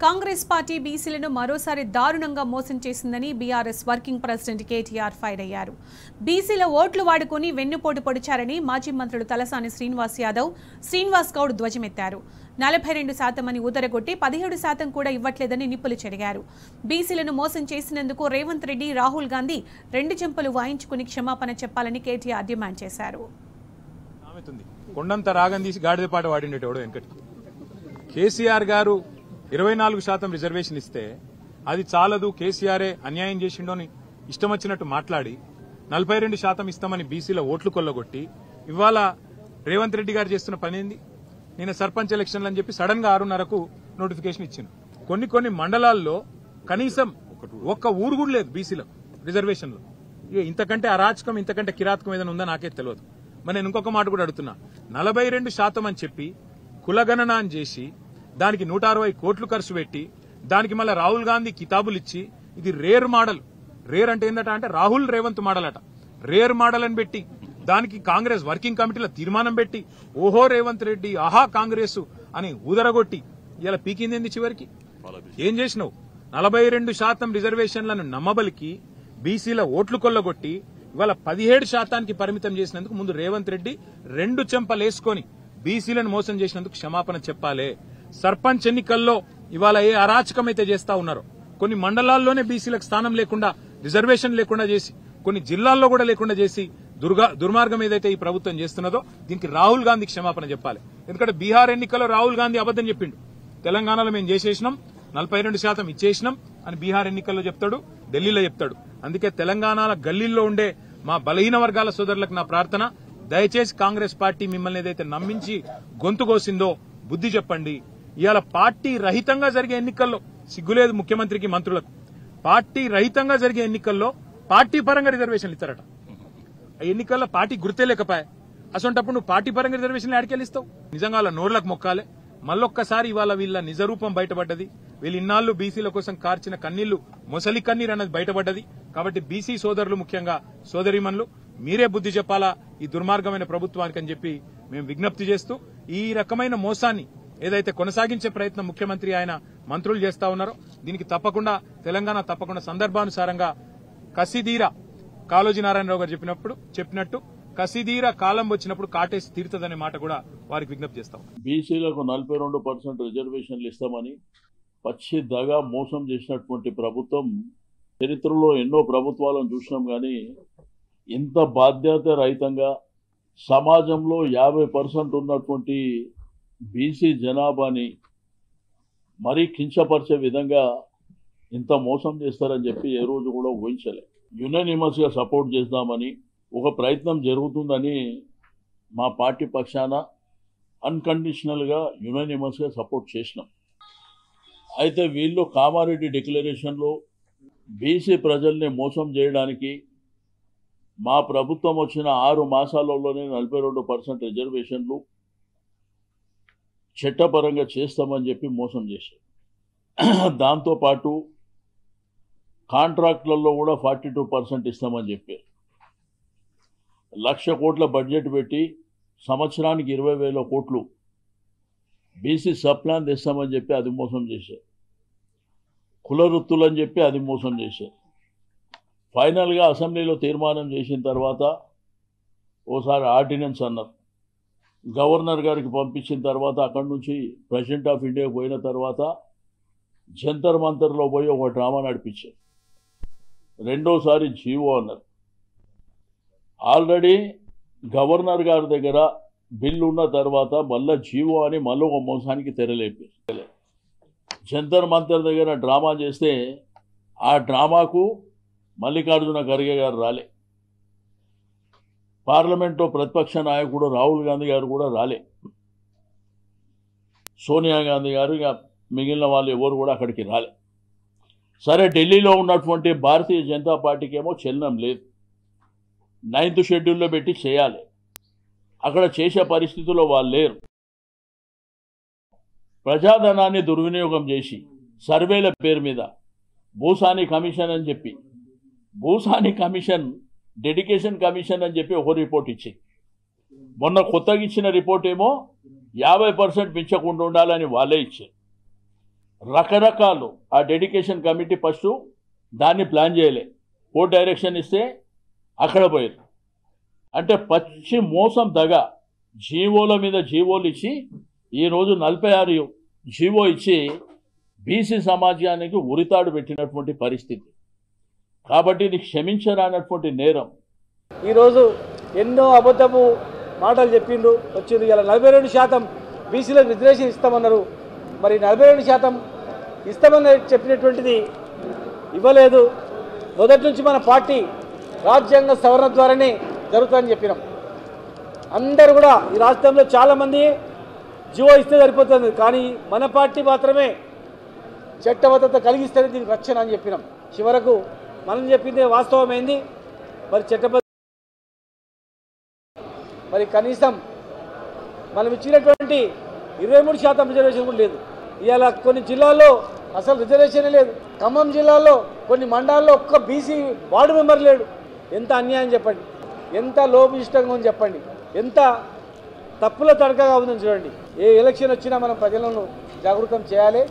Congress party బీసీలను మరోసారి దారుణంగా మోసం చేసిందని BRS working president KTR fire అయ్యారు. బీసీల ఓట్లు వాడుకొని వెన్నుపోటు పొడిచారని మాజీ మంత్రులు తలసాని శ్రీనివాస్ యాదవ్, శ్రీనివాస్ గౌడ్ ధ్వజమెత్తారు. 42% అని ఊదరగొట్టి 17% కూడా ఇవ్వట్లేదని నిప్పులు చెరిగారు. బీసీలను మోసం చేసినందుకు రేవంత్ రెడ్డి, రాహుల్ గాంధీ 2 చెంపలు వాయించుకుని క్షమాపణ చెప్పాలని కేటీఆర్ డిమాండ్ చేశారు. కొండంత రాగం తీసి గాడిద పాట వాడిండేటోడు వెంకట్. కేసీఆర్ గారు 24% రిజర్వేషన్ ఇస్తే అది చాలదు, కేసీఆరే అన్యాయం చేసిండో అని ఇష్టం వచ్చినట్టు మాట్లాడి 42% ఇస్తామని బీసీల ఓట్లు కొల్లగొట్టి ఇవాళ రేవంత్ రెడ్డి గారు చేస్తున్న పని ఏంది? నేను సర్పంచ్ ఎలక్షన్లు అని చెప్పి సడన్ గా 6:30కు నోటిఫికేషన్ ఇచ్చింది. కొన్ని మండలాల్లో కనీసం ఒక్క ఊరు కూడా లేదు బీసీలకు రిజర్వేషన్లో. ఇంతకంటే అరాచకం, ఇంతకంటే కిరాతకం ఏదైనా ఉందో నాకే తెలియదు. మరి నేను ఇంకొక మాట కూడా అడుగుతున్నా, 42% అని చెప్పి కులగణన అని చేసి దానికి 160 కోట్లు ఖర్చు పెట్టి దానికి మళ్ళీ రాహుల్ గాంధీ కితాబులు ఇచ్చి ఇది రేర్ మోడల్, రేర్ అంటే ఏంటంటే అంటే రాహుల్ రేవంత్ మోడల్ అట, రేర్ మోడల్ అని పెట్టి దానికి కాంగ్రెస్ వర్కింగ్ కమిటీలో తీర్మానం పెట్టి ఓహో రేవంత్ రెడ్డి, ఆహా కాంగ్రెస్ అని ఊదరగొట్టి ఇలా పీకింది చివరికి. ఏం చేసినావు? 42% రిజర్వేషన్లను నమ్మబలికి బీసీల ఓట్లు కొల్లగొట్టి ఇవాళ 17%కి పరిమితం చేసినందుకు ముందు రేవంత్ రెడ్డి 2 చెంపలేసుకొని బీసీలను మోసం చేసినందుకు క్షమాపణ చెప్పాలి. సర్పంచ్ ఎన్నికల్లో ఇవాళ ఏ అరాచకం అయితే చేస్తా ఉన్నారో, కొన్ని మండలాల్లోనే బీసీలకు స్థానం లేకుండా, రిజర్వేషన్ లేకుండా చేసి, కొన్ని జిల్లాల్లో కూడా లేకుండా చేసి దుర్మార్గం ఏదైతే ఈ ప్రభుత్వం చేస్తున్నదో దీనికి రాహుల్ గాంధీ క్షమాపణ చెప్పాలి. ఎందుకంటే బీహార్ ఎన్నికల్లో రాహుల్ గాంధీ అబద్దం చెప్పిండు. తెలంగాణలో మేము చేసేసినాం, 42% ఇచ్చేసినాం అని బీహార్ ఎన్నికల్లో చెప్తాడు, ఢిల్లీలో చెప్తాడు. అందుకే తెలంగాణ గల్లీల్లో ఉండే మా బలహీన వర్గాల సోదరులకు నా ప్రార్థన, దయచేసి కాంగ్రెస్ పార్టీ మిమ్మల్ని ఏదైతే నమ్మించి గొంతు కోసిందో బుద్ధి చెప్పండి. ఇవాళ పార్టీ రహితంగా జరిగే ఎన్నికల్లో సిగ్గులేదు ముఖ్యమంత్రికి, మంత్రులకు. పార్టీ రహితంగా జరిగే ఎన్నికల్లో పార్టీ పరంగా రిజర్వేషన్లు ఇస్తారట. ఆ ఎన్నికల్లో పార్టీ గుర్తే లేకపోయా. అసొంటప్పుడు నువ్వు పార్టీ పరంగా రిజర్వేషన్లు ఎడకెళ్ళిస్తావు? నిజంగా వాళ్ళ నోర్లకు మొక్కాలే. మళ్ళొక్కసారి ఇవాళ వీళ్ళ నిజరూపం బయటపడ్డది. వీళ్ళు ఇన్నాళ్లు బీసీల కోసం కార్చిన కన్నీళ్లు మొసలి కన్నీరు అన్నది బయటపడ్డది. కాబట్టి బీసీ సోదరులు, ముఖ్యంగా సోదరీమణులు, మీరే బుద్ధి చెప్పాలా ఈ దుర్మార్గమైన ప్రభుత్వానికి అని చెప్పి మేము విజ్ఞప్తి చేస్తూ, ఈ రకమైన మోసాన్ని ఏదైతే కొనసాగించే ప్రయత్నం ముఖ్యమంత్రి ఆయన మంత్రులు చేస్తా ఉన్నారో దీనికి తప్పకుండా తెలంగాణ సందర్భానుసారంగా కసిదీరా, కాళోజీ నారాయణరావు గారు చెప్పినట్టు కసిదీర కాలం వచ్చినప్పుడు కాటేసి తీరుతుందనే మాట కూడా వారికి విజ్ఞప్తి చేస్తాం. బీసీలకు 42% రిజర్వేషన్లు ఇస్తామని పచ్చి దగా మోసం చేసినటువంటి ప్రభుత్వం చరిత్రలో ఎన్నో ప్రభుత్వాలను చూసినాం. కానీ ఇంత బాధ్యత రహితంగా సమాజంలో 50% ఉన్నటువంటి బీసీ జనాభాని మరీ కించపరిచే విధంగా ఇంత మోసం చేస్తారని చెప్పి ఏ రోజు కూడా ఊహించలే. యునానిమస్గా సపోర్ట్ చేద్దామని ఒక ప్రయత్నం జరుగుతుందని మా పార్టీ పక్షాన అన్కండిషనల్గా యునానిమస్గా సపోర్ట్ చేసినాం. అయితే వీళ్ళు కామారెడ్డి డిక్లరేషన్లో బీసీ ప్రజల్ని మోసం చేయడానికి మా ప్రభుత్వం వచ్చిన 6 మాసాలలోనే 42% రిజర్వేషన్లు చట్టపరంగా చేస్తామని చెప్పి మోసం చేశారు. దాంతోపాటు కాంట్రాక్టులలో కూడా 42% ఇస్తామని చెప్పారు. 1,00,000 కోట్ల బడ్జెట్ పెట్టి సంవత్సరానికి 20,000 కోట్లు బీసీ సప్లాన్ తెస్తామని చెప్పి అది మోసం చేశారు. కుల వృత్తులని చెప్పి అది మోసం చేశారు. ఫైనల్గా అసెంబ్లీలో తీర్మానం చేసిన తర్వాత ఓసారి ఆర్డినెన్స్ అన్నారు. గవర్నర్ గారికి పంపించిన తర్వాత అక్కడి నుంచి ప్రెసిడెంట్ ఆఫ్ ఇండియాకి పోయిన తర్వాత జంతర్ మంతర్లో పోయి ఒక డ్రామా నడిపించారు. రెండోసారి జీవో అన్నారు. ఆల్రెడీ గవర్నర్ గారి దగ్గర బిల్లు ఉన్న తర్వాత మళ్ళీ జీవో అని మళ్ళీ ఒక మోసానికి తెరలేపారు. జంతర్ మంతర్ దగ్గర డ్రామా చేస్తే ఆ డ్రామాకు మల్లికార్జున ఖర్గే గారు రాలే, పార్లమెంట్లో ప్రతిపక్ష నాయకుడు రాహుల్ గాంధీ గారు కూడా రాలే, సోనియా గాంధీ గారు, ఇక మిగిలిన వాళ్ళు ఎవరు కూడా అక్కడికి రాలే. సరే, ఢిల్లీలో ఉన్నటువంటి భారతీయ జనతా పార్టీకి ఏమో చలనం లేదు, 9th షెడ్యూల్లో పెట్టి చేయాలి. అక్కడ చేసే పరిస్థితుల్లో వాళ్ళు లేరు. ప్రజాధనాన్ని దుర్వినియోగం చేసి సర్వేల పేరు మీద భూసాని కమిషన్ అని చెప్పి, భూసాని కమిషన్ డెడికేషన్ కమిషన్ అని చెప్పి ఒక రిపోర్ట్ ఇచ్చి, మొన్న కొత్తగా ఇచ్చిన రిపోర్ట్ ఏమో 50% పెంచకుండా ఉండాలని వాళ్ళే ఇచ్చారు. రకరకాలు ఆ డెడికేషన్ కమిటీ ఫస్ట్ దాన్ని ప్లాన్ చేయలే, కోర్టు డైరెక్షన్ ఇస్తే అక్కడ పోయారు. అంటే పచ్చి మోసం దగ, జీవోల మీద జీవోలు ఇచ్చి ఈరోజు 46 జీవో ఇచ్చి బీసీ సమాజానికి ఉరితాడు పెట్టినటువంటి పరిస్థితి. కాబట్టి ఇది క్షమించరానటువంటి నేరం. ఈరోజు ఎన్నో అబద్ధపు మాటలు చెప్పిండ్రు వచ్చింది. ఇలా 42% బీసీలకు రిజర్వేషన్ ఇస్తామన్నారు. మరి 42% ఇస్తామని చెప్పినటువంటిది ఇవ్వలేదు. మొదటి నుంచి మన పార్టీ రాజ్యాంగ సవరణ ద్వారానే జరుగుతుందని చెప్పినాం. అందరూ కూడా ఈ రాష్ట్రంలో చాలామంది జీవో ఇస్తే సరిపోతుంది, కానీ మన పార్టీ మాత్రమే చట్టబద్ధత కలిగిస్తేనే దీనికి రక్షణ అని చెప్పినాం. చివరకు మనం చెప్పిందే వాస్తవమైంది. మరి చట్టబద్ధ మరి కనీసం మనం ఇచ్చినటువంటి 23% రిజర్వేషన్ కూడా లేదు. ఇవాళ కొన్ని జిల్లాల్లో అసలు రిజర్వేషనే లేదు. ఖమ్మం జిల్లాలో కొన్ని మండలాల్లో ఒక్క బీసీ వార్డు మెంబర్ లేడు. ఎంత అన్యాయం చెప్పండి, ఎంత లోపిష్టంగా ఉంది చెప్పండి, ఎంత తప్పుల తడకగా ఉందని చూడండి. ఏ ఎలక్షన్ వచ్చినా మనం ప్రజలను జాగృతం చేయాలి.